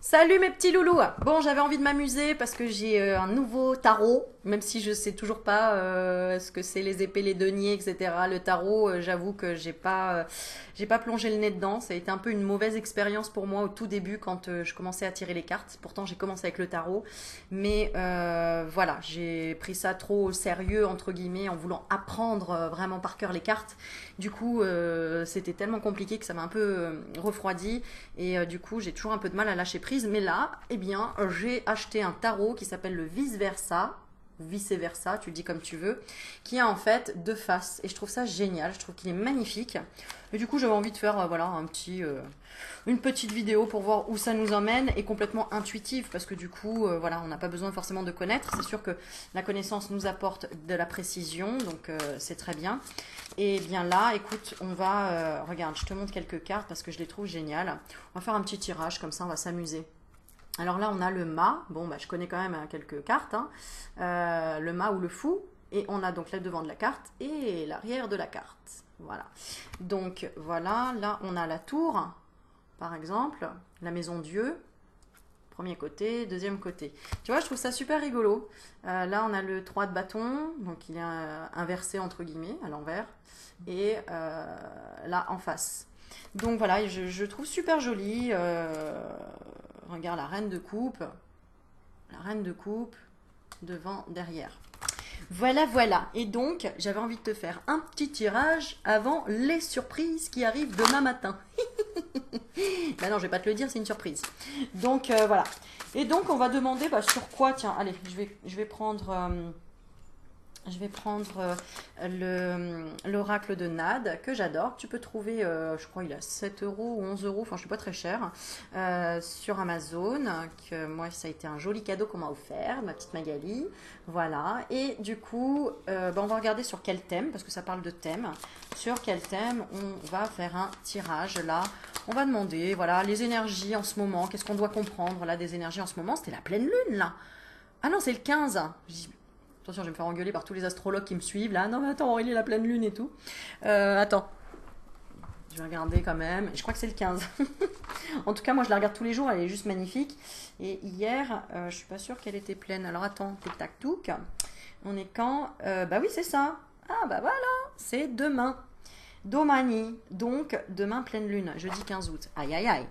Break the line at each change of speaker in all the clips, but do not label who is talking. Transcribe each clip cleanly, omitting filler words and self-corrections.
Salut mes petits loulous! Bon, j'avais envie de m'amuser parce que j'ai un nouveau tarot, même si je sais toujours pas ce que c'est les épées, les deniers, etc. Le tarot, j'avoue que j'ai pas plongé le nez dedans. Ça a été un peu une mauvaise expérience pour moi au tout début quand je commençais à tirer les cartes. Pourtant, j'ai commencé avec le tarot, mais voilà, j'ai pris ça trop au sérieux entre guillemets en voulant apprendre vraiment par cœur les cartes. Du coup, c'était tellement compliqué que ça m'a un peu refroidi et du coup, j'ai toujours un peu de mal à lâcher prise. Mais là, eh bien, j'ai acheté un tarot qui s'appelle le Vice Versa. Vice versa, tu le dis comme tu veux, qui a en fait deux faces. Et je trouve ça génial, je trouve qu'il est magnifique. Et du coup, j'avais envie de faire voilà, une petite vidéo pour voir où ça nous emmène et complètement intuitive parce que du coup, voilà, on n'a pas besoin forcément de connaître. C'est sûr que la connaissance nous apporte de la précision, donc c'est très bien. Et bien là, écoute, on va, regarde, je te montre quelques cartes parce que je les trouve géniales. On va faire un petit tirage, comme ça on va s'amuser. Alors là, on a le mât. Bon, bah, je connais quand même quelques cartes, hein. Le mât ou le fou. Et on a donc le devant de la carte et l'arrière de la carte. Voilà. Donc voilà, là on a la tour, par exemple, la maison Dieu. Premier côté, deuxième côté. Tu vois, je trouve ça super rigolo. Là, on a le 3 de bâton, donc il est inversé entre guillemets, à l'envers. Et là, en face. Donc voilà, je trouve super joli. Regarde la reine de coupe. La reine de coupe, devant, derrière. Voilà, voilà. Et donc, j'avais envie de te faire un petit tirage avant les surprises qui arrivent demain matin. Ben non, je vais pas te le dire, c'est une surprise. Donc, voilà. Et donc, on va demander bah, sur quoi. Tiens, allez, je vais prendre. L'oracle de Nad que j'adore. Tu peux trouver, je crois, il a 7 euros ou 11 euros, enfin, je suis pas très cher, sur Amazon. Que moi, ça a été un joli cadeau qu'on m'a offert, ma petite Magali. Voilà. Et du coup, on va regarder sur quel thème, parce que ça parle de thème. Sur quel thème on va faire un tirage là. On va demander, voilà, les énergies en ce moment. Qu'est-ce qu'on doit comprendre là des énergies en ce moment? C'était la pleine lune là. Ah non, c'est le 15. Attention, je vais me faire engueuler par tous les astrologues qui me suivent là. Non, mais attends, il est la pleine lune et tout. Attends, je vais regarder quand même. Je crois que c'est le 15. En tout cas, moi je la regarde tous les jours, elle est juste magnifique. Et hier, je suis pas sûre qu'elle était pleine. Alors attends, tic tac touc. On est quand? Bah oui, c'est ça. Ah bah voilà, c'est demain. Domani, donc demain pleine lune, jeudi 15 août. Aïe aïe aïe.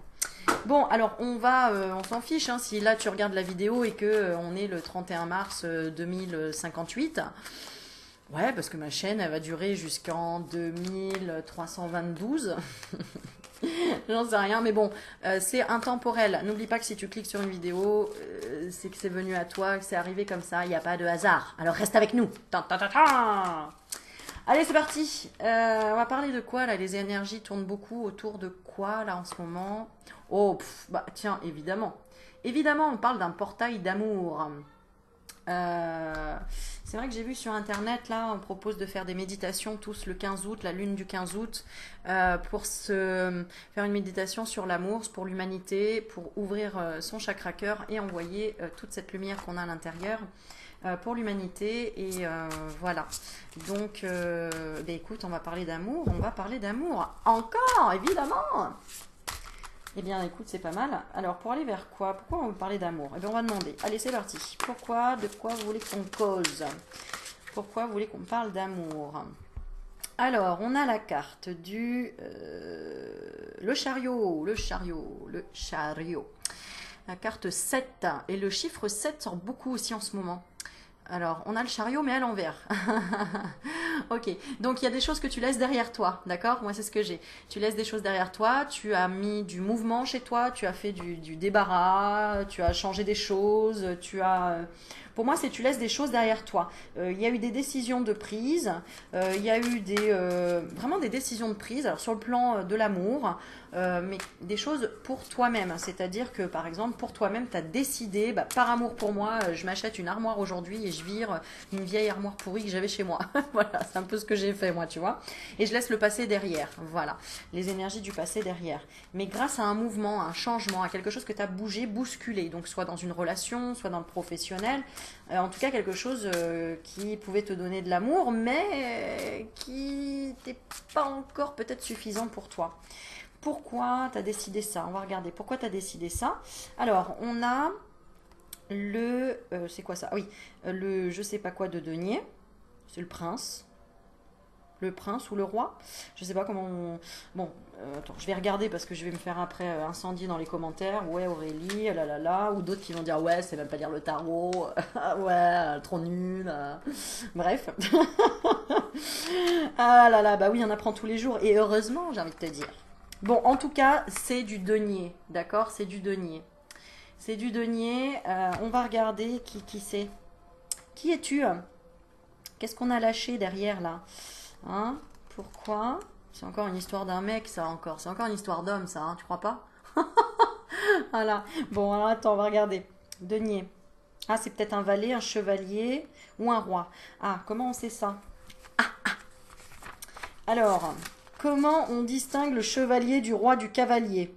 Bon, alors on s'en fiche, hein, si là tu regardes la vidéo et que on est le 31 mars 2058. Ouais, parce que ma chaîne, elle va durer jusqu'en 2322. J'en sais rien, mais bon, c'est intemporel. N'oublie pas que si tu cliques sur une vidéo, c'est que c'est venu à toi, que c'est arrivé comme ça, il n'y a pas de hasard. Alors reste avec nous. Tan, tan, tan, tan. Allez, c'est parti. On va parler de quoi là? Les énergies tournent beaucoup autour de quoi là en ce moment? Oh, bah tiens, évidemment. Évidemment, on parle d'un portail d'amour. Euh, c'est vrai que j'ai vu sur internet, là, on propose de faire des méditations tous le 15 août, la lune du 15 août, pour se faire une méditation sur l'amour, pour l'humanité, pour ouvrir son chakra cœur et envoyer toute cette lumière qu'on a à l'intérieur pour l'humanité. Et voilà. Donc, bah, écoute, on va parler d'amour, on va parler d'amour encore, évidemment. Eh bien, écoute, c'est pas mal. Alors, pour aller vers quoi? Pourquoi on veut parler d'amour? Eh bien, on va demander. Allez, c'est parti. Pourquoi? De quoi vous voulez qu'on cause? Pourquoi vous voulez qu'on parle d'amour? Alors, on a la carte du... le chariot, le chariot, le chariot. La carte 7. Et le chiffre 7 sort beaucoup aussi en ce moment. Alors, on a le chariot, mais à l'envers. Ok, donc il y a des choses que tu laisses derrière toi, d'accord? Moi, c'est ce que j'ai. Tu laisses des choses derrière toi, tu as mis du mouvement chez toi, tu as fait du débarras, tu as changé des choses, tu as... Pour moi, c'est tu laisses des choses derrière toi. Il y a eu des décisions de prise, il y a eu vraiment des décisions de prise, alors sur le plan de l'amour, mais des choses pour toi-même. C'est-à-dire que, par exemple, pour toi-même, tu as décidé, bah, par amour pour moi, je m'achète une armoire aujourd'hui et je vire une vieille armoire pourrie que j'avais chez moi. Voilà, c'est un peu ce que j'ai fait, moi, tu vois. Et je laisse le passé derrière. Voilà, les énergies du passé derrière. Mais grâce à un mouvement, à un changement, à quelque chose que tu as bougé, bousculé, donc soit dans une relation, soit dans le professionnel, en tout cas quelque chose qui pouvait te donner de l'amour, mais qui n'était pas encore peut-être suffisant pour toi. Pourquoi tu as décidé ça? On va regarder pourquoi tu as décidé ça. Alors, on a le... c'est quoi ça? Oui, le je sais pas quoi de denier. C'est le prince. Le prince ou le roi. Je sais pas comment Bon, attends, je vais regarder parce que je vais me faire après incendier dans les commentaires. Ouais, Aurélie, là là là. Ou d'autres qui vont dire, ouais, c'est même pas lire le tarot. Ouais, trop nul. Bref. Ah là là, bah oui, on apprend tous les jours. Et heureusement, j'ai envie de te dire. Bon, en tout cas, c'est du denier. D'accord? C'est du denier. C'est du denier. On va regarder qui c'est. Qui es-tu? Qu'est-ce qu'on a lâché derrière là? Hein? Pourquoi? C'est encore une histoire d'un mec, ça encore. C'est encore une histoire d'homme, ça, hein, tu crois pas? Voilà. Bon, alors attends, on va regarder. Denier. Ah, c'est peut-être un valet, un chevalier ou un roi. Ah, comment on sait ça? Alors, comment on distingue le chevalier du roi du cavalier?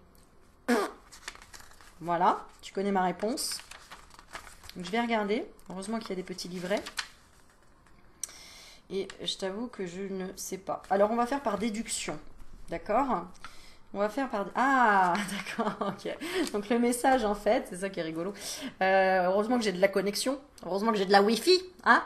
Voilà, tu connais ma réponse. Donc, je vais regarder. Heureusement qu'il y a des petits livrets. Et je t'avoue que je ne sais pas. Alors, on va faire par déduction. D'accord? On va faire par... Ah, d'accord, ok. Donc, le message, en fait, c'est ça qui est rigolo. Heureusement que j'ai de la connexion. Heureusement que j'ai de la Wi-Fi. Hein.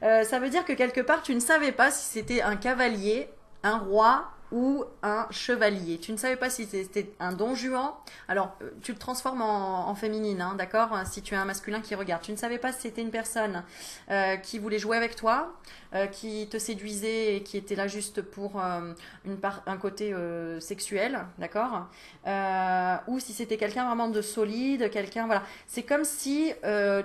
Ça veut dire que quelque part, tu ne savais pas si c'était un cavalier, un roi ou un chevalier. Tu ne savais pas si c'était un don Juan. Alors, tu le transformes en féminine, hein, d'accord? Si tu es un masculin qui regarde. Tu ne savais pas si c'était une personne qui voulait jouer avec toi, qui te séduisait et qui était là juste pour un côté sexuel, d'accord? Ou si c'était quelqu'un vraiment de solide, quelqu'un, voilà. C'est comme si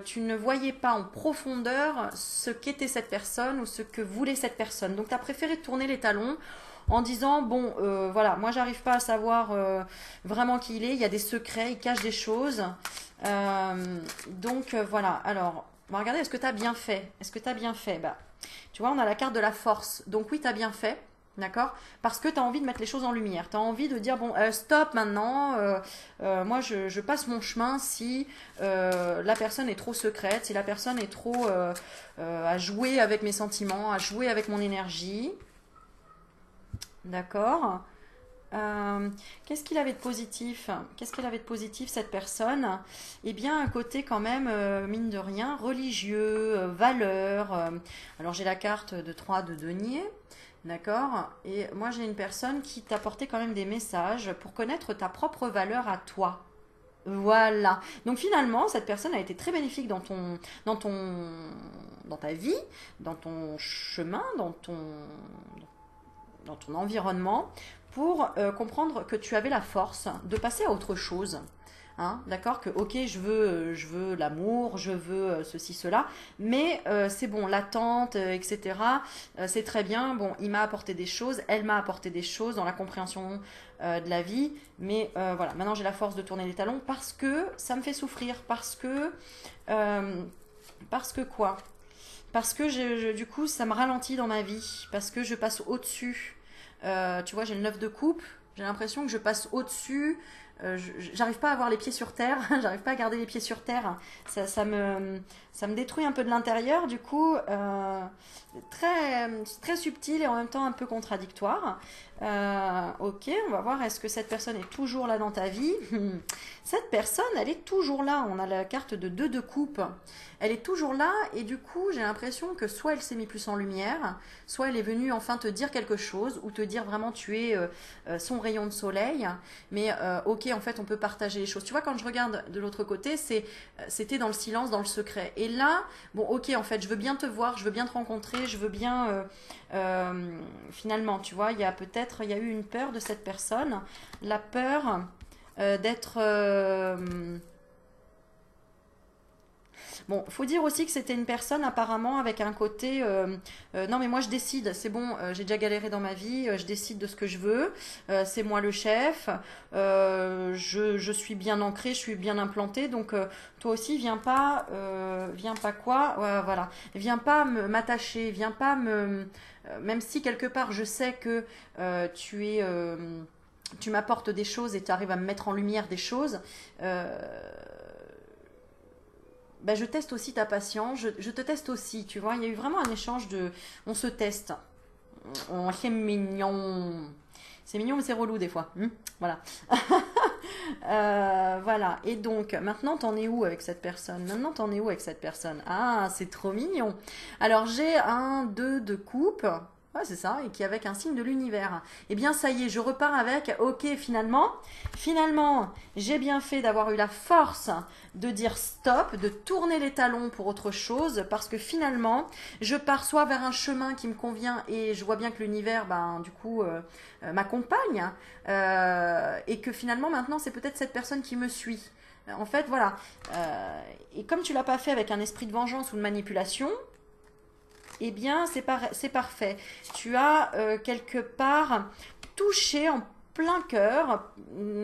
tu ne voyais pas en profondeur ce qu'était cette personne ou ce que voulait cette personne. Donc, tu as préféré tourner les talons en disant, bon, voilà, moi j'arrive pas à savoir vraiment qui il y a des secrets, il cache des choses. Donc voilà, alors, on va regarder, est-ce que tu as bien fait? Est-ce que tu as bien fait? Bah, tu vois, on a la carte de la force, donc oui, tu as bien fait. D'accord? Parce que tu as envie de mettre les choses en lumière. Tu as envie de dire, bon, stop maintenant, moi je passe mon chemin si la personne est trop secrète, si la personne est trop à jouer avec mes sentiments, à jouer avec mon énergie. D'accord. Qu'est-ce qu'il avait de positif? Qu'est-ce qu'elle avait de positif, cette personne? Eh bien, un côté quand même, mine de rien, religieux, valeur. Alors, j'ai la carte de 3 de denier. D'accord? Et moi, j'ai une personne qui t'apportait quand même des messages pour connaître ta propre valeur à toi. Voilà. Donc finalement, cette personne a été très bénéfique dans ta vie, dans ton chemin, dans ton environnement pour comprendre que tu avais la force de passer à autre chose. Hein, d'accord, que ok, je veux l'amour, je veux ceci, cela, mais c'est bon, l'attente, etc. C'est très bien. Bon, il m'a apporté des choses, elle m'a apporté des choses dans la compréhension de la vie, mais voilà, maintenant j'ai la force de tourner les talons parce que ça me fait souffrir, euh, parce que quoi? Parce que du coup, ça me ralentit dans ma vie, parce que je passe au-dessus. Tu vois, j'ai le 9 de coupe, j'ai l'impression que je passe au-dessus. J'arrive pas à avoir les pieds sur terre, j'arrive pas à garder les pieds sur terre. Ça me détruit un peu de l'intérieur, du coup, très subtil et en même temps un peu contradictoire. Ok, on va voir, est-ce que cette personne est toujours là dans ta vie? Cette personne, elle est toujours là. On a la carte de 2 de coupe. Elle est toujours là et du coup, j'ai l'impression que soit elle s'est mis plus en lumière, soit elle est venue enfin te dire quelque chose ou te dire vraiment tu es son rayon de soleil. Mais ok, en fait, on peut partager les choses. Tu vois, quand je regarde de l'autre côté, c'était dans le silence, dans le secret. Et là, bon, ok, en fait, je veux bien te voir, je veux bien te rencontrer, je veux bien... finalement, tu vois, il y a eu une peur de cette personne, la peur d'être... Bon, faut dire aussi que c'était une personne apparemment avec un côté non mais moi je décide, c'est bon, j'ai déjà galéré dans ma vie, je décide de ce que je veux, c'est moi le chef, je suis bien ancré, je suis bien implanté, donc toi aussi viens pas quoi, voilà, viens pas m'attacher, viens pas même si quelque part je sais que tu m'apportes des choses et tu arrives à me mettre en lumière des choses. Ben, je teste aussi ta patience, je te teste aussi, tu vois. Il y a eu vraiment un échange de... On se teste. Oh, c'est mignon. C'est mignon, mais c'est relou des fois. Voilà. Voilà. Et donc, maintenant, t'en es où avec cette personne? Maintenant, t'en es où avec cette personne? Ah, c'est trop mignon. Alors, j'ai un 2 de coupe. Ouais, c'est ça, et qui est avec un signe de l'univers. Eh bien, ça y est, je repars avec, ok, finalement, j'ai bien fait d'avoir eu la force de dire stop, de tourner les talons pour autre chose, parce que finalement, je pars soit vers un chemin qui me convient, et je vois bien que l'univers, ben, du coup, m'accompagne, et que finalement, maintenant, c'est peut-être cette personne qui me suit. En fait, voilà. Et comme tu l'as pas fait avec un esprit de vengeance ou de manipulation, eh bien, c'est parfait. Tu as quelque part touché en plein cœur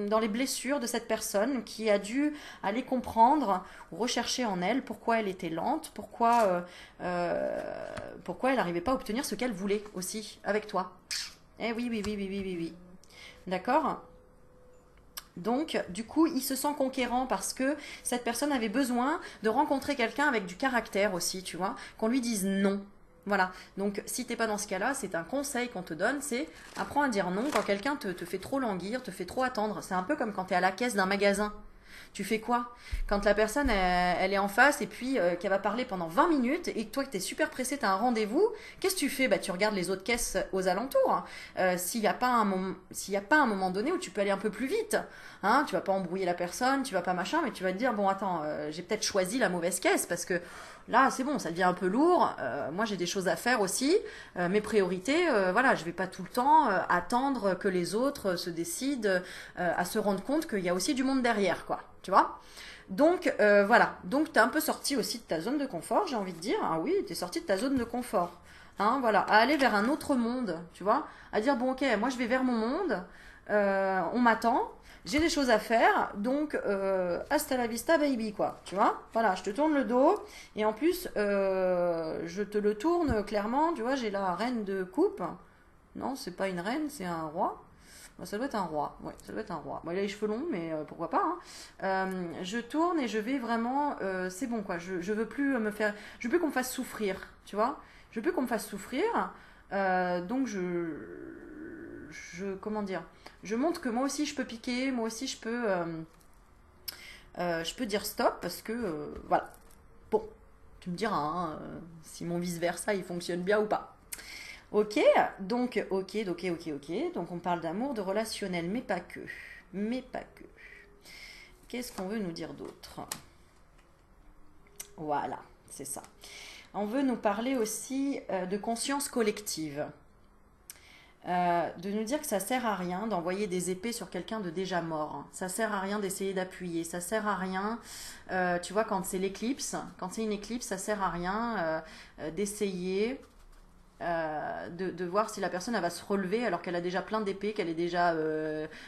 dans les blessures de cette personne qui a dû aller comprendre ou rechercher en elle pourquoi elle était lente, pourquoi elle n'arrivait pas à obtenir ce qu'elle voulait aussi avec toi. Eh oui, oui, oui, oui, oui, oui, oui. D'accord? Donc, du coup, il se sent conquérant parce que cette personne avait besoin de rencontrer quelqu'un avec du caractère aussi, tu vois, qu'on lui dise non. Voilà. Donc, si t'es pas dans ce cas-là, c'est un conseil qu'on te donne, c'est apprends à dire non quand quelqu'un te fait trop languir, te fait trop attendre. C'est un peu comme quand tu es à la caisse d'un magasin. Tu fais quoi? Quand la personne, elle est en face et puis qu'elle va parler pendant 20 minutes et que toi, que tu es super pressé, tu as un rendez-vous, qu'est-ce que tu fais? Bah, tu regardes les autres caisses aux alentours. S'il y a pas un moment donné où tu peux aller un peu plus vite, hein, tu vas pas embrouiller la personne, tu vas pas machin, mais tu vas te dire, bon, attends, j'ai peut-être choisi la mauvaise caisse parce que là, c'est bon, ça devient un peu lourd. Moi, j'ai des choses à faire aussi. Mes priorités, voilà, je vais pas tout le temps attendre que les autres se décident à se rendre compte qu'il y a aussi du monde derrière, quoi. Tu vois? Donc, voilà. Donc, tu es un peu sorti aussi de ta zone de confort, j'ai envie de dire. Ah oui, tu es sorti de ta zone de confort. Hein, voilà. À aller vers un autre monde, tu vois? À dire, bon, ok, moi, je vais vers mon monde. On m'attend. J'ai des choses à faire, donc hasta la vista baby quoi, tu vois, voilà, je te tourne le dos et en plus je te le tourne clairement, tu vois, j'ai la reine de coupe, non c'est pas une reine, c'est un roi, bon, ça doit être un roi, ouais, ça doit être un roi, bon, il a les cheveux longs mais pourquoi pas, hein. Je tourne et je vais vraiment, c'est bon quoi, je veux plus me faire, je veux plus qu'on me fasse souffrir, tu vois, je veux plus qu'on me fasse souffrir, donc comment dire, je montre que moi aussi je peux piquer, moi aussi je peux dire stop parce que voilà. Bon, tu me diras hein, si mon vice versa il fonctionne bien ou pas. Ok, donc ok. Donc on parle d'amour, de relationnel, mais pas que, mais pas que. Qu'est-ce qu'on veut nous dire d'autre? Voilà, c'est ça. On veut nous parler aussi de conscience collective. De nous dire que ça sert à rien d'envoyer des épées sur quelqu'un de déjà mort. Ça sert à rien d'essayer d'appuyer. Ça sert à rien, tu vois, quand c'est l'éclipse, quand c'est une éclipse, ça sert à rien d'essayer de voir si la personne elle va se relever alors qu'elle a déjà plein d'épées, qu'elle est déjà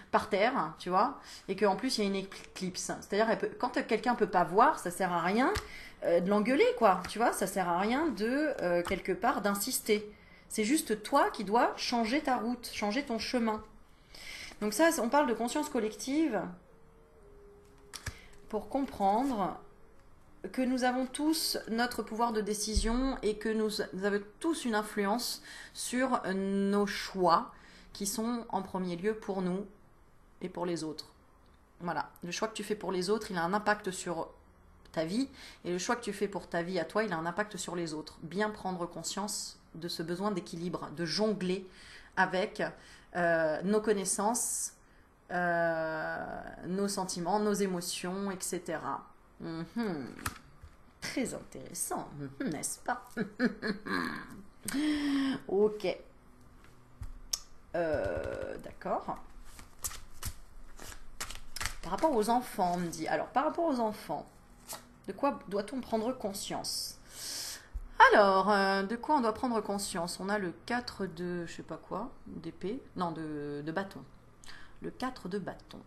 par terre, tu vois, et qu'en plus il y a une éclipse. C'est-à-dire quand quelqu'un peut pas voir, ça sert à rien de l'engueuler, quoi, tu vois, ça sert à rien de quelque part d'insister. C'est juste toi qui dois changer ta route, changer ton chemin. Donc ça, on parle de conscience collective pour comprendre que nous avons tous notre pouvoir de décision et que nous avons tous une influence sur nos choix qui sont en premier lieu pour nous et pour les autres. Voilà, le choix que tu fais pour les autres, il a un impact sur ta vie et le choix que tu fais pour ta vie à toi, il a un impact sur les autres. Bien prendre conscience de ce besoin d'équilibre, de jongler avec nos connaissances, nos sentiments, nos émotions, etc. Très intéressant, n'est-ce pas? Ok. D'accord. Par rapport aux enfants, on me dit. Alors, par rapport aux enfants, de quoi doit-on prendre conscience? Alors, de quoi on doit prendre conscience? On a le 4 de, je sais pas quoi, d'épée, non, de bâton. Le 4 de bâton.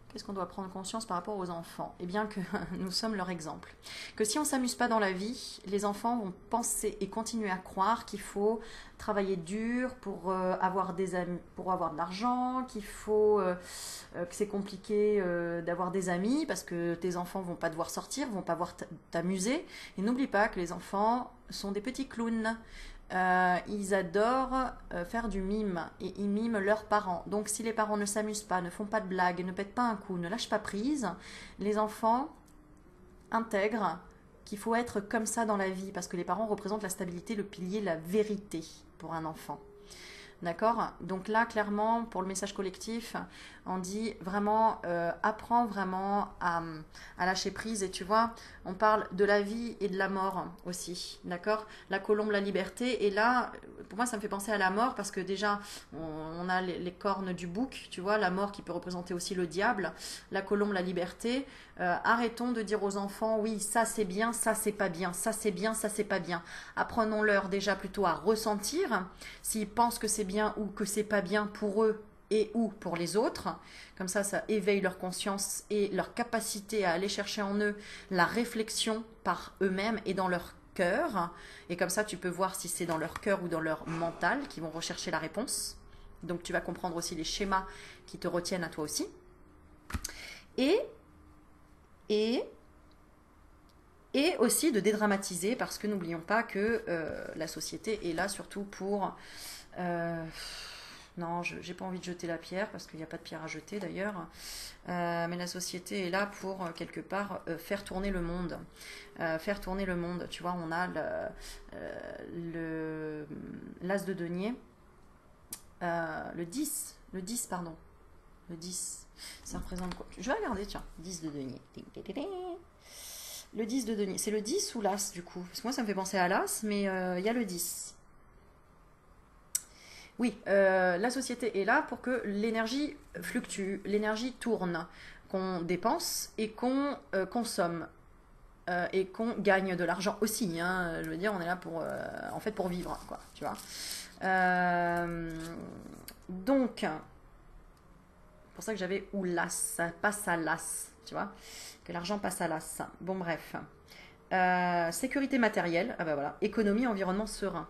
Qu'est-ce qu'on doit prendre conscience par rapport aux enfants? Eh bien que nous sommes leur exemple. Que si on ne s'amuse pas dans la vie, les enfants vont penser et continuer à croire qu'il faut travailler dur pour avoir des amis, pour avoir de l'argent, qu'il faut que c'est compliqué d'avoir des amis parce que tes enfants vont pas devoir sortir, vont pas voir t'amuser. Et n'oublie pas que les enfants sont des petits clowns. Ils adorent faire du mime et ils miment leurs parents. Donc si les parents ne s'amusent pas, ne font pas de blagues, ne pètent pas un coup, ne lâchent pas prise, les enfants intègrent qu'il faut être comme ça dans la vie parce que les parents représentent la stabilité, le pilier, la vérité pour un enfant. D'accord? Donc là, clairement, pour le message collectif, on dit vraiment, apprends vraiment à lâcher prise. Et tu vois, on parle de la vie et de la mort aussi. D'accord? La colombe, la liberté. Et là, pour moi, ça me fait penser à la mort parce que déjà, on a les cornes du bouc, tu vois, la mort qui peut représenter aussi le diable. La colombe, la liberté. Arrêtons de dire aux enfants, oui, ça c'est bien, ça c'est pas bien, ça c'est bien, ça c'est pas bien. Apprenons-leur déjà plutôt à ressentir s'ils pensent que c'est bien ou que c'est pas bien pour eux et ou pour les autres. Comme ça éveille leur conscience et leur capacité à aller chercher en eux la réflexion par eux-mêmes et dans leur cœur. Et comme ça, tu peux voir si c'est dans leur cœur ou dans leur mental qu'ils vont rechercher la réponse. Donc tu vas comprendre aussi les schémas qui te retiennent à toi aussi. Et aussi de dédramatiser parce que n'oublions pas que la société est là surtout pour... non, j'ai pas envie de jeter la pierre parce qu'il n'y a pas de pierre à jeter d'ailleurs. Mais la société est là pour quelque part faire tourner le monde. Faire tourner le monde. Tu vois, on a l'as de denier. Le 10, pardon. Le 10. Ça représente quoi? Je vais regarder, tiens. 10 de denier. Le 10 de denier. C'est le 10 ou l'as du coup? Parce que moi ça me fait penser à l'as, mais il y a le 10. Oui, la société est là pour que l'énergie fluctue, l'énergie tourne, qu'on dépense et qu'on consomme. Et qu'on gagne de l'argent aussi. Hein. Je veux dire, on est là pour, en fait, pour vivre, quoi, tu vois. Donc, c'est pour ça que j'avais ou l'as, ça passe à l'as, tu vois, que l'argent passe à l'as. Bon, bref. Sécurité matérielle, ah ben voilà, économie, environnement serein.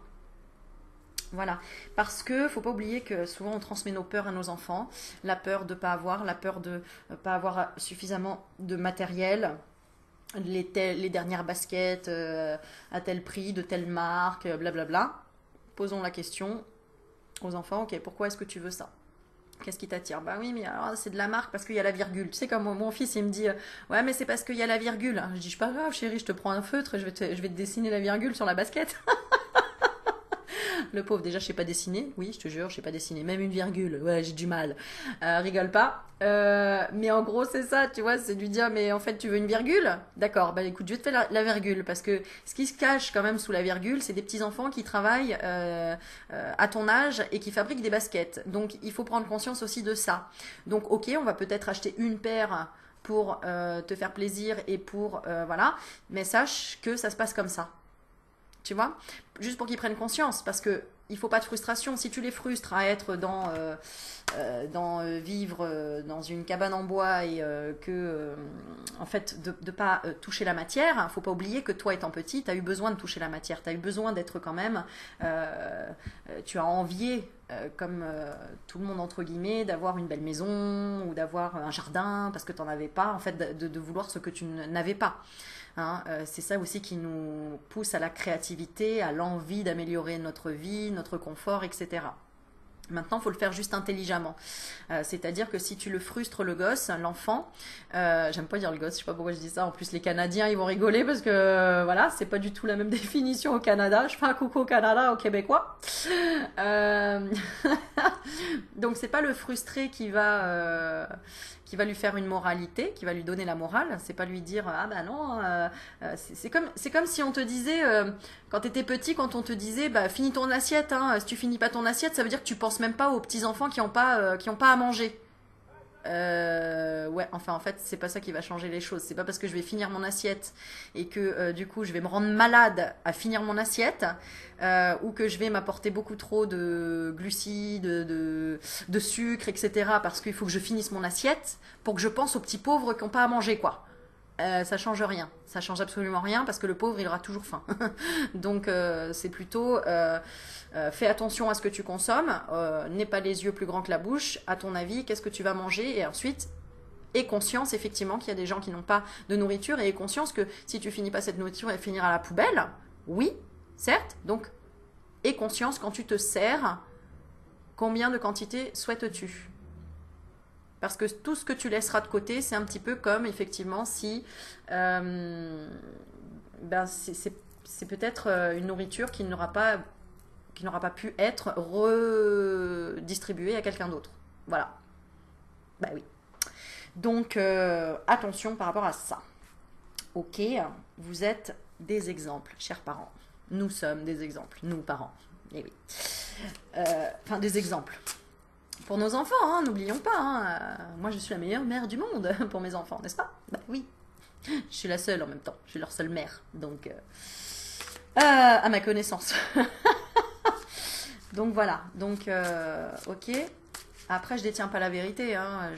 Voilà, parce que faut pas oublier que souvent on transmet nos peurs à nos enfants, la peur de pas avoir, la peur de pas avoir suffisamment de matériel, les dernières baskets à tel prix, de telle marque, blablabla. Posons la question aux enfants, ok, pourquoi est-ce que tu veux ça? Qu'est-ce qui t'attire? Bah oui, mais alors c'est de la marque parce qu'il y a la virgule. Tu sais, comme mon fils, il me dit ouais, mais c'est parce qu'il y a la virgule. Je dis, je suis pas grave, chérie, je te prends un feutre et je vais te dessiner la virgule sur la basket. Le pauvre, déjà, je sais pas dessiner. Oui, je te jure, je sais pas dessiner. Même une virgule, ouais, j'ai du mal. Rigole pas. Mais en gros, c'est ça, tu vois, c'est de lui dire, mais en fait, tu veux une virgule? D'accord, bah écoute, je vais te faire la virgule. Parce que ce qui se cache quand même sous la virgule, c'est des petits-enfants qui travaillent à ton âge et qui fabriquent des baskets. Donc, il faut prendre conscience aussi de ça. Donc, ok, on va peut-être acheter une paire pour te faire plaisir et pour... voilà. Mais sache que ça se passe comme ça. Tu vois, juste pour qu'ils prennent conscience, parce que il faut pas de frustration. Si tu les frustres à être vivre dans une cabane en bois et en fait, de pas toucher la matière, faut pas oublier que toi, étant petit, tu as eu besoin de toucher la matière, tu as eu besoin d'être quand même, tu as envié, comme tout le monde entre guillemets, d'avoir une belle maison ou d'avoir un jardin parce que tu n'en avais pas, en fait, de vouloir ce que tu n'avais pas. Hein, c'est ça aussi qui nous pousse à la créativité, à l'envie d'améliorer notre vie, notre confort, etc. Maintenant, il faut le faire juste intelligemment. C'est-à-dire que si tu le frustres, le gosse, l'enfant, j'aime pas dire le gosse, je sais pas pourquoi je dis ça, en plus les Canadiens ils vont rigoler parce que voilà, c'est pas du tout la même définition au Canada. Je fais un coucou au Canada, aux Québécois. Donc c'est pas le frustré qui va lui faire une moralité, qui va lui donner la morale. C'est pas lui dire ah bah non, c'est comme si on te disait quand t'étais petit, quand on te disait bah finis ton assiette, hein, si tu finis pas ton assiette, ça veut dire que tu penses même pas aux petits enfants qui ont pas à manger. Ouais, enfin en fait c'est pas ça qui va changer les choses. C'est pas parce que je vais finir mon assiette et que du coup je vais me rendre malade à finir mon assiette ou que je vais m'apporter beaucoup trop de glucides, de sucre, etc. parce qu'il faut que je finisse mon assiette pour que je pense aux petits pauvres qui n'ont pas à manger, quoi. Ça change rien, ça change absolument rien parce que le pauvre il aura toujours faim. Donc c'est plutôt fais attention à ce que tu consommes, n'aie pas les yeux plus grands que la bouche, à ton avis qu'est-ce que tu vas manger et ensuite aie conscience effectivement qu'il y a des gens qui n'ont pas de nourriture et aie conscience que si tu finis pas cette nourriture elle finira à la poubelle, oui, certes, donc aie conscience quand tu te sers, combien de quantité souhaites-tu? Parce que tout ce que tu laisseras de côté, c'est un petit peu comme, effectivement, si c'est peut-être une nourriture qui n'aura pas pu être redistribuée à quelqu'un d'autre. Voilà. Bah oui. Donc, attention par rapport à ça. Ok, vous êtes des exemples, chers parents. Nous sommes des exemples, nous, parents. Eh oui. Enfin, des exemples. Pour nos enfants, hein, n'oublions pas. Hein. Moi, je suis la meilleure mère du monde pour mes enfants, n'est-ce pas? Bah oui. Je suis la seule en même temps. Je suis leur seule mère. Donc, à ma connaissance. Donc voilà. Donc, ok. Après, je détiens pas la vérité. Hein.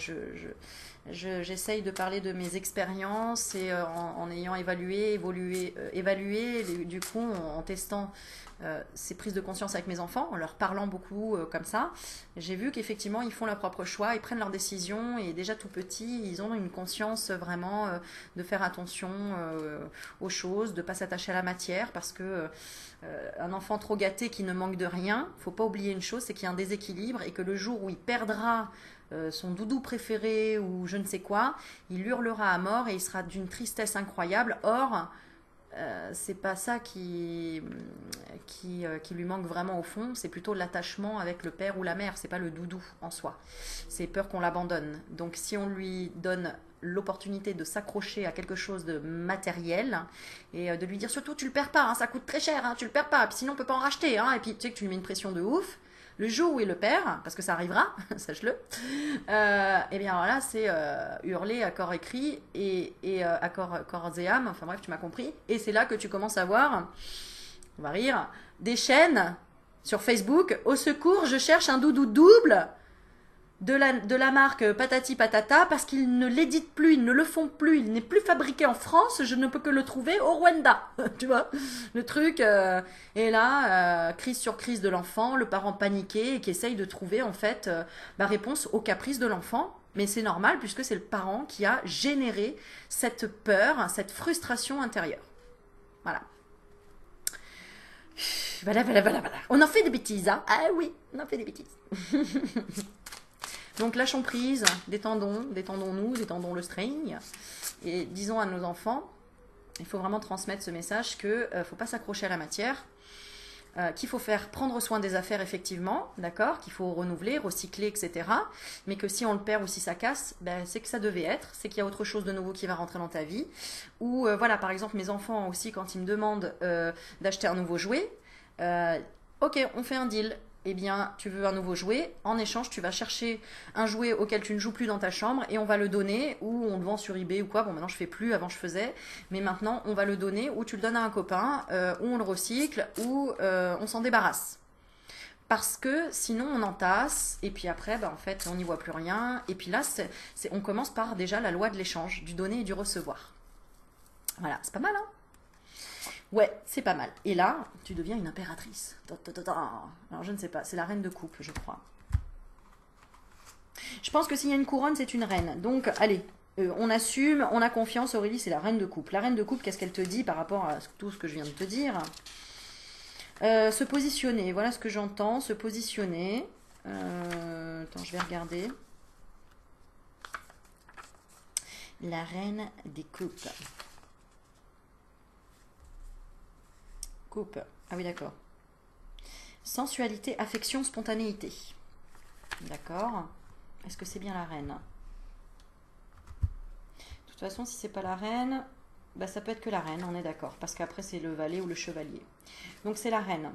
J'essaye de parler de mes expériences et en ayant évalué, du coup, en testant ces prises de conscience avec mes enfants, en leur parlant beaucoup comme ça, j'ai vu qu'effectivement, ils font leur propre choix, ils prennent leurs décisions et déjà tout petits, ils ont une conscience vraiment de faire attention aux choses, de ne pas s'attacher à la matière parce que un enfant trop gâté qui ne manque de rien, faut pas oublier une chose, c'est qu'il y a un déséquilibre et que le jour où il perdra son doudou préféré ou je ne sais quoi, il hurlera à mort et il sera d'une tristesse incroyable. Or, c'est pas ça qui lui manque vraiment au fond, c'est plutôt l'attachement avec le père ou la mère, c'est pas le doudou en soi. C'est peur qu'on l'abandonne. Donc si on lui donne l'opportunité de s'accrocher à quelque chose de matériel et de lui dire surtout tu le perds pas, hein, ça coûte très cher, hein, tu le perds pas, puis sinon on peut pas en racheter, hein, et puis tu sais que tu lui mets une pression de ouf. Le jour où il le perd, parce que ça arrivera, sache-le, et bien alors là, c'est hurler à corps et cri et à corps et âme, enfin bref, tu m'as compris. Et c'est là que tu commences à voir, on va rire, des chaînes sur Facebook, au secours, je cherche un doudou double de la marque Patati Patata parce qu'ils ne l'éditent plus, ils ne le font plus, il n'est plus fabriqué en France, je ne peux que le trouver au Rwanda. Tu vois le truc et là, crise sur crise de l'enfant, le parent paniqué et qui essaye de trouver en fait réponse aux caprices de l'enfant. Mais c'est normal puisque c'est le parent qui a généré cette peur, cette frustration intérieure. Voilà. Voilà. On en fait des bêtises, hein? Ah oui, on en fait des bêtises. Donc lâchons prise, détendons-nous, détendons le string et disons à nos enfants, il faut vraiment transmettre ce message que ne faut pas s'accrocher à la matière, qu'il faut prendre soin des affaires effectivement, d'accord, qu'il faut renouveler, recycler, etc. Mais que si on le perd ou si ça casse, ben, c'est que ça devait être, c'est qu'il y a autre chose de nouveau qui va rentrer dans ta vie. Ou voilà, par exemple mes enfants aussi quand ils me demandent d'acheter un nouveau jouet, ok, on fait un deal. Eh bien, tu veux un nouveau jouet, en échange, tu vas chercher un jouet auquel tu ne joues plus dans ta chambre et on va le donner, ou on le vend sur eBay ou quoi. Bon, maintenant je fais plus, avant je faisais, mais maintenant on va le donner, ou tu le donnes à un copain, ou on le recycle, ou on s'en débarrasse. Parce que sinon on entasse, et puis après, en fait, on n'y voit plus rien. Et puis là, on commence par déjà la loi de l'échange, du donner et du recevoir. Voilà, c'est pas mal, hein? Ouais, c'est pas mal. Et là, tu deviens une impératrice. Alors, je ne sais pas, c'est la reine de coupe, je crois. Je pense que s'il y a une couronne, c'est une reine. Donc, allez, on assume, on a confiance. Aurélie, c'est la reine de coupe. La reine de coupe, qu'est-ce qu'elle te dit par rapport à tout ce que je viens de te dire? Se positionner, voilà ce que j'entends. Se positionner. Attends, je vais regarder. La reine des coupes. Coupe. Ah oui, d'accord. Sensualité, affection, spontanéité. D'accord. Est-ce que c'est bien la reine? De toute façon, si c'est pas la reine, ça peut être que la reine, on est d'accord. Parce qu'après, c'est le valet ou le chevalier. Donc, c'est la reine.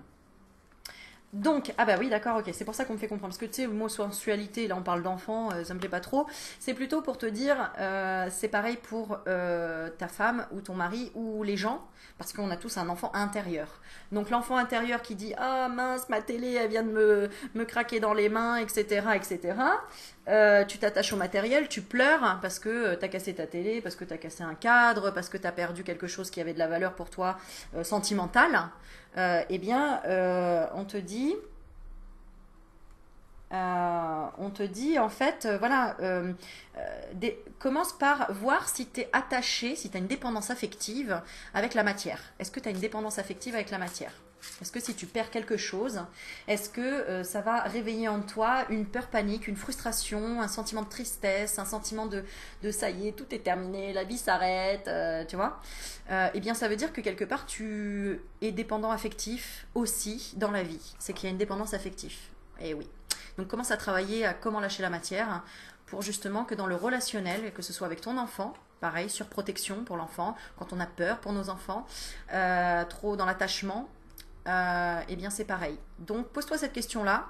Donc, ah bah oui, d'accord, ok, c'est pour ça qu'on me fait comprendre. Parce que tu sais, le mot sensualité, là on parle d'enfant, ça me plaît pas trop. C'est plutôt pour te dire, c'est pareil pour ta femme ou ton mari ou les gens, parce qu'on a tous un enfant intérieur. Donc l'enfant intérieur qui dit, ah mince, ma télé, elle vient de me craquer dans les mains, etc., etc. Tu t'attaches au matériel, tu pleures parce que tu as cassé ta télé, parce que tu as cassé un cadre, parce que tu as perdu quelque chose qui avait de la valeur pour toi sentimentale. Eh bien, on te dit en fait, voilà, commence par voir si tu es attaché, si tu as une dépendance affective avec la matière. Est-ce que tu as une dépendance affective avec la matière? Est-ce que si tu perds quelque chose, est-ce que ça va réveiller en toi une peur panique, une frustration, un sentiment de tristesse, un sentiment de ça y est, tout est terminé, la vie s'arrête, tu vois? Eh bien, ça veut dire que quelque part, tu es dépendant affectif aussi dans la vie. C'est qu'il y a une dépendance affective. Et oui. Donc, commence à travailler à comment lâcher la matière pour justement que dans le relationnel, que ce soit avec ton enfant, pareil, surprotection pour l'enfant, quand on a peur pour nos enfants, trop dans l'attachement, eh bien c'est pareil. Donc pose-toi cette question-là.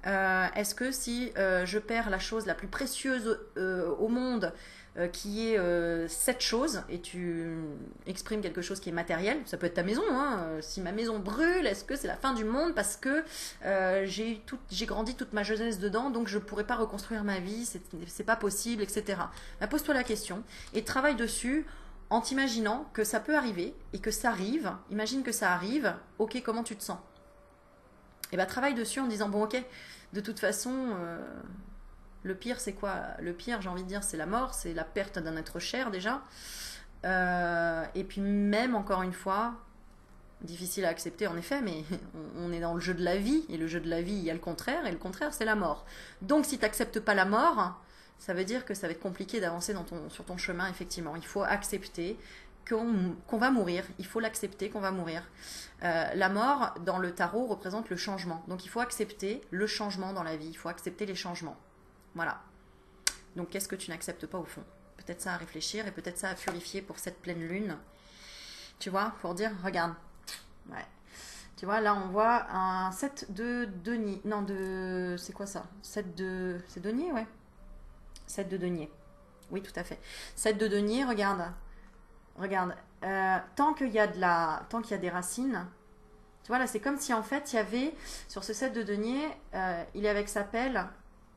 Est-ce que si je perds la chose la plus précieuse au monde, qui est cette chose, et tu exprimes quelque chose qui est matériel, ça peut être ta maison, hein, si ma maison brûle, est-ce que c'est la fin du monde parce que j'ai grandi toute ma jeunesse dedans, donc je ne pourrais pas reconstruire ma vie, c'est pas possible, etc. Bah, pose-toi la question et travaille dessus en t'imaginant que ça peut arriver et que ça arrive. Imagine que ça arrive, ok, comment tu te sens? Et bah travaille dessus en disant, bon ok, de toute façon, le pire c'est quoi? Le pire, j'ai envie de dire, c'est la mort, c'est la perte d'un être cher déjà. Et puis même, encore une fois, difficile à accepter en effet, mais on est dans le jeu de la vie, et le jeu de la vie, il y a le contraire, et le contraire c'est la mort. Donc si tu n'acceptes pas la mort, ça veut dire que ça va être compliqué d'avancer sur ton chemin, effectivement. Il faut accepter qu'on va mourir, il faut l'accepter qu'on va mourir. La mort, dans le tarot, représente le changement. Donc il faut accepter le changement dans la vie, il faut accepter les changements. Voilà. Donc qu'est-ce que tu n'acceptes pas au fond? Peut-être ça à réfléchir et peut-être ça à purifier pour cette pleine lune. Tu vois, pour dire, regarde. Ouais. Tu vois, là on voit un 7 de denier. Non, c'est quoi ça? 7 de... C'est denier, ouais. 7 de denier. Oui, tout à fait. 7 de denier, regarde. Regarde. Tant qu'il y a des racines, tu vois, là c'est comme si en fait il y avait, sur ce 7 de denier, il est avec sa pelle,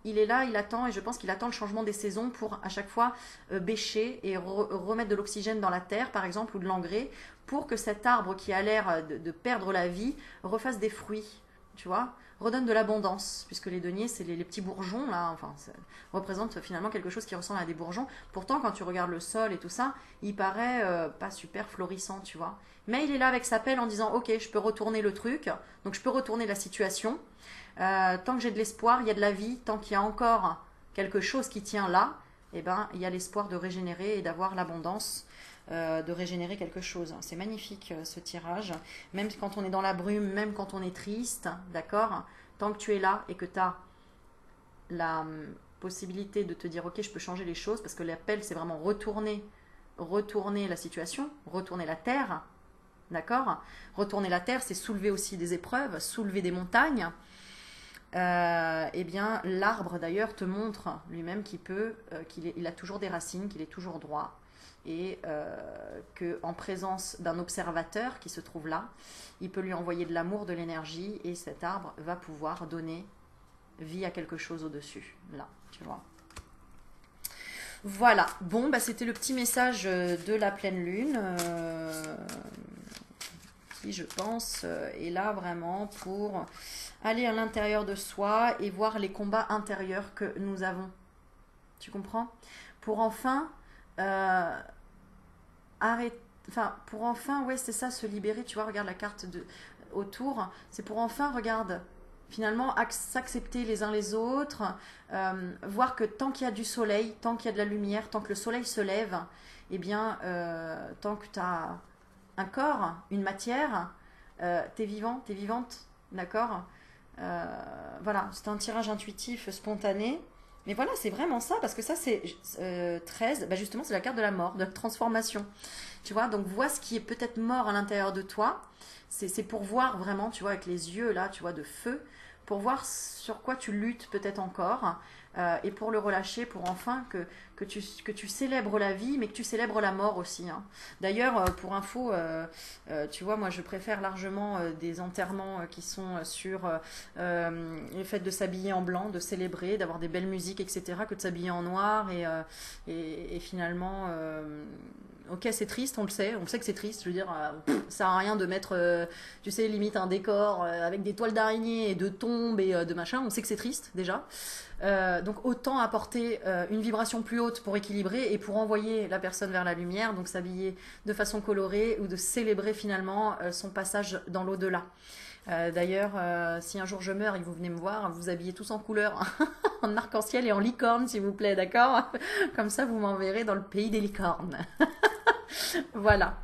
il est là, il attend, et je pense qu'il attend le changement des saisons pour à chaque fois bêcher et remettre de l'oxygène dans la terre, par exemple, ou de l'engrais, pour que cet arbre qui a l'air de perdre la vie refasse des fruits, tu vois, redonne de l'abondance, puisque les deniers, c'est les petits bourgeons, là, enfin, ça représente finalement quelque chose qui ressemble à des bourgeons. Pourtant, quand tu regardes le sol et tout ça, il paraît pas super florissant, tu vois. Mais il est là avec sa pelle en disant, ok, je peux retourner le truc, donc je peux retourner la situation. Tant que j'ai de l'espoir, il y a de la vie, tant qu'il y a encore quelque chose qui tient là, eh ben, il y a l'espoir de régénérer et d'avoir l'abondance. De régénérer quelque chose. C'est magnifique ce tirage. Même quand on est dans la brume, même quand on est triste, d'accord? Tant que tu es là et que tu as la possibilité de te dire ok, je peux changer les choses, parce que l'appel c'est vraiment retourner la situation, retourner la terre, d'accord? Retourner la terre, c'est soulever aussi des épreuves, soulever des montagnes. Eh bien, l'arbre d'ailleurs te montre lui-même qu'il a toujours des racines, qu'il est toujours droit. Et qu'en présence d'un observateur qui se trouve là, il peut lui envoyer de l'amour, de l'énergie, et cet arbre va pouvoir donner vie à quelque chose au-dessus, là, tu vois. Voilà, bon, bah, c'était le petit message de la pleine lune, qui, je pense, est là vraiment pour aller à l'intérieur de soi et voir les combats intérieurs que nous avons. Tu comprends? Pour enfin... pour enfin, ouais, c'est ça, se libérer, tu vois, regarde la carte autour, c'est pour enfin, regarde, finalement, s'accepter les uns les autres, voir que tant qu'il y a du soleil, tant qu'il y a de la lumière, tant que le soleil se lève, eh bien, tant que tu as un corps, une matière, t'es vivant, t'es vivante, d'accord? Voilà, c'est un tirage intuitif, spontané. Mais voilà, c'est vraiment ça, parce que ça, c'est 13, bah justement, c'est la carte de la mort, de la transformation. Tu vois, donc vois ce qui est peut-être mort à l'intérieur de toi. C'est pour voir vraiment, tu vois, avec les yeux, là, tu vois, de feu, pour voir sur quoi tu luttes peut-être encore, et pour le relâcher, pour enfin que tu célèbres la vie, mais que tu célèbres la mort aussi. Hein. D'ailleurs, pour info, tu vois, moi je préfère largement des enterrements qui sont sur le fait de s'habiller en blanc, de célébrer, d'avoir des belles musiques, etc., que de s'habiller en noir et finalement ok, c'est triste, on sait que c'est triste. Je veux dire, ça sert à rien de mettre, tu sais, limite un décor avec des toiles d'araignée et de tombes et de machin. On sait que c'est triste déjà. Donc autant apporter une vibration plus haute pour équilibrer et pour envoyer la personne vers la lumière, donc s'habiller de façon colorée ou de célébrer finalement son passage dans l'au-delà. D'ailleurs, si un jour je meurs et que vous venez me voir, vous habillez tous en couleur, en arc-en-ciel et en licorne, s'il vous plaît, d'accord? Comme ça, vous m'enverrez dans le pays des licornes. Voilà.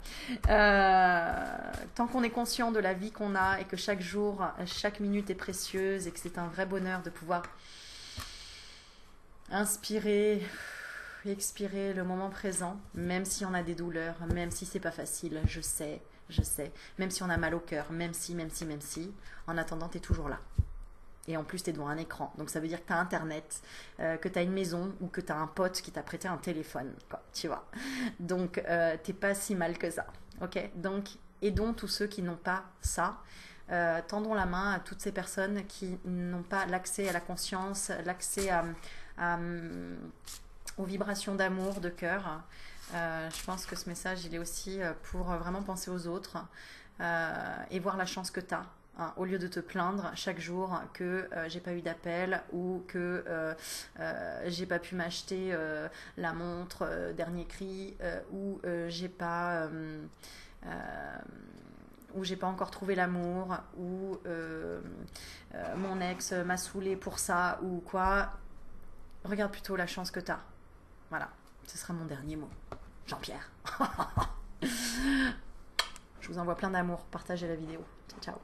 Tant qu'on est conscient de la vie qu'on a et que chaque jour, chaque minute est précieuse et que c'est un vrai bonheur de pouvoir inspirer, expirer le moment présent, même si on a des douleurs, même si c'est pas facile, je sais, même si on a mal au cœur, même si, en attendant, t'es toujours là. Et en plus, t'es devant un écran. Donc ça veut dire que t'as internet, que t'as une maison ou que t'as un pote qui t'a prêté un téléphone, quoi, tu vois. Donc t'es pas si mal que ça, ok? Donc aidons tous ceux qui n'ont pas ça. Tendons la main à toutes ces personnes qui n'ont pas l'accès à la conscience, l'accès aux vibrations d'amour, de cœur. Je pense que ce message, il est aussi pour vraiment penser aux autres et voir la chance que tu as. Hein, au lieu de te plaindre chaque jour que j'ai pas eu d'appel ou que j'ai pas pu m'acheter la montre dernier cri ou j'ai pas encore trouvé l'amour ou mon ex m'a saoulé pour ça ou quoi. Regarde plutôt la chance que tu as. Voilà, ce sera mon dernier mot. Jean-Pierre. Je vous envoie plein d'amour. Partagez la vidéo. Ciao, ciao.